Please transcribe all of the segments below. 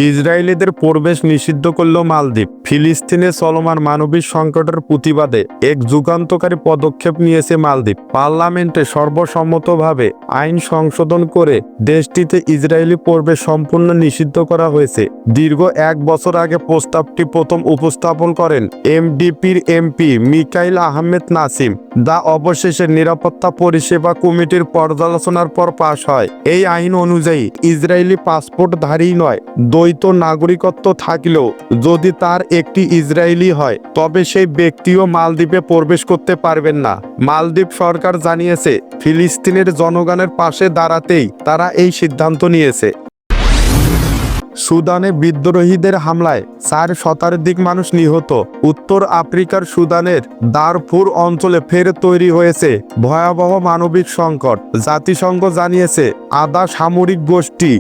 ইসরায়েলিদের প্রবেশ নিষিদ্ধ করল মালদ্বীপ। ফিলিস্তিনে চলমান মানবিক সংকটের প্রতিবাদে এক যুগান্তকারী পদক্ষেপ নিয়েছে মালদ্বীপ। পার্লামেন্টে সর্বসম্মতভাবে আইন সংশোধন করে দেশটিতে ইসরায়েলি প্রবেশ সম্পূর্ণ নিষিদ্ধ করা হয়েছে। দীর্ঘ 1 বছর আগে প্রস্তাবটি প্রথম উপস্থাপন করেন এমডিপির এমপি মিকাইল আহমেদ নাসিম। যা অবশেষে নিরাপত্তা পরিষেবা কমিটির পর্যালোচনার পর পাশ হয়। এই আইন অনুযায়ী ইসরায়েলি পাসপোর্টধারী নয়, দ্বৈত নাগরিকত্ব থাকলেও যদি তার একটি ইসরায়েলি হয় তবে সেই ব্যক্তিও মালদ্বীপে প্রবেশ করতে পারবেন না। মালদ্বীপ সরকার জানিয়েছে, ফিলিস্তিনের জনগণের পাশে দাঁড়াতেই তারা এই সিদ্ধান্ত নিয়েছে। সুদানে বিদ্রোহীদের হামলায় 4 শতাধিক মানুষ নিহত। উত্তর আফ্রিকার সুদানের দারফুর অঞ্চলে ফের তৈরি হয়েছে ভয়াবহ মানবিক সংকট। জাতিসংঘ জানিয়েছে, আধা সামরিক গোষ্ঠী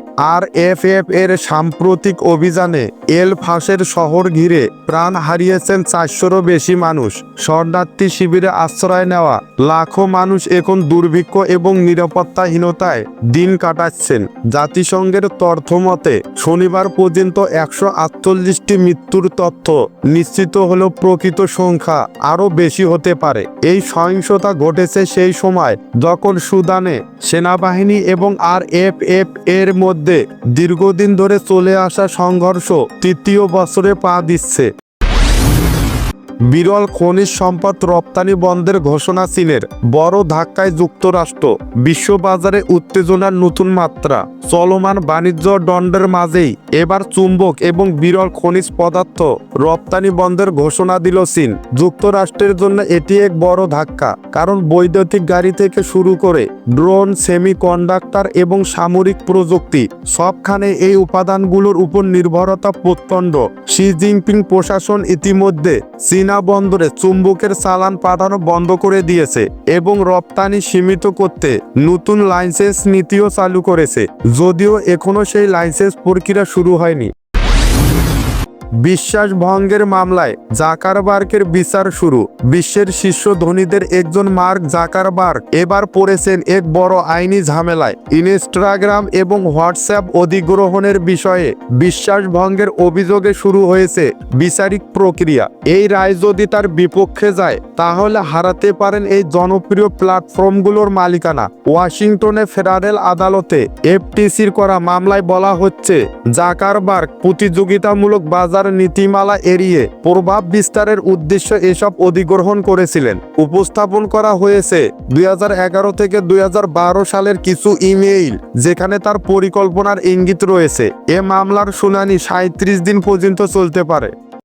RSF এর সাম্প্রতিক অভিযানে এল ফাশের শহর ঘিরে প্রাণ হারিয়েছেন 400-রও বেশি মানুষ। শরণার্থী শিবিরে আশ্রয় নেওয়া লাখো মানুষ এখন দুর্ভিক্ষ এবং নিরাপত্তাহীনতায় দিন কাটাচ্ছেন। জাতিসংঘের তথ্যমতে শনিবার পর্যন্ত 148টি মৃত্যুর তথ্য নিশ্চিত হলেও প্রকৃত সংখ্যা আরও বেশি হতে পারে। এই সহিংসতা ঘটেছে সেই সময় যখন সুদানে সেনাবাহিনী এবং RSF এর মধ্যে দীর্ঘদিন ধরে চলে আসা সংঘর্ষ 3য় বছরে পা দিচ্ছে। বিরল খনিজ সম্পদ রপ্তানি বন্ধের ঘোষণা চীনের। বড় ধাক্কায় যুক্তরাষ্ট্র। বিশ্ববাজারে উত্তেজনার নতুন মাত্রা। চলমান বাণিজ্য দণ্ডের মাঝেই এবার চুম্বক এবং বিরল খনিজ পদার্থ রপ্তানি বন্ধের ঘোষণা দিল চীন। যুক্তরাষ্ট্রের জন্য এটি এক বড় ধাক্কা, কারণ বৈদ্যুতিক গাড়ি থেকে শুরু করে ড্রোন, সেমিকন্ডাক্টর এবং সামরিক প্রযুক্তি সবখানে এই উপাদানগুলোর উপর নির্ভরতা প্রচণ্ড। শি জিনপিং প্রশাসন ইতিমধ্যে চীনা বন্দরে চুম্বকের চালান পাঠানো বন্ধ করে দিয়েছে এবং রপ্তানি সীমিত করতে নতুন লাইসেন্স নীতিও চালু করেছে, যদিও এখনো সেই লাইসেন্স প্রক্রিয়া শুরু হয়নি। বিশ্বাস ভঙ্গের মামলায় জাকারবার্গের বিচার শুরু। বিশ্বের শীর্ষ ধনীদের একজন মার্ক জাকারবার্গ এবার পড়েছেন এক বড় আইনি ঝামেলায়। ইনস্টাগ্রাম এবং হোয়াটসঅ্যাপ অধিগ্রহণের বিষয়ে বিশ্বাস ভঙ্গের অভিযোগে শুরু হয়েছে বিচারিক প্রক্রিয়া। এই রায় যদি তার বিপক্ষে যায় তাহলে হারাতে পারেন এই জনপ্রিয় প্ল্যাটফর্মগুলোর মালিকানা। ওয়াশিংটনে ফেডারেল আদালতে FTCর করা মামলায় বলা হচ্ছে, জাকারবার্গ প্রতিযোগিতামূলক বাজার নীতিমালা এড়িয়ে প্রভাব বিস্তারের উদ্দেশ্যে এসব অধিগ্রহণ করেছিলেন। উপস্থাপন করা হয়েছে 2011 থেকে 2012 সালের কিছু ইমেইল, যেখানে তার পরিকল্পনার ইঙ্গিত রয়েছে। এ মামলার শুনানি 37 দিন পর্যন্ত চলতে পারে।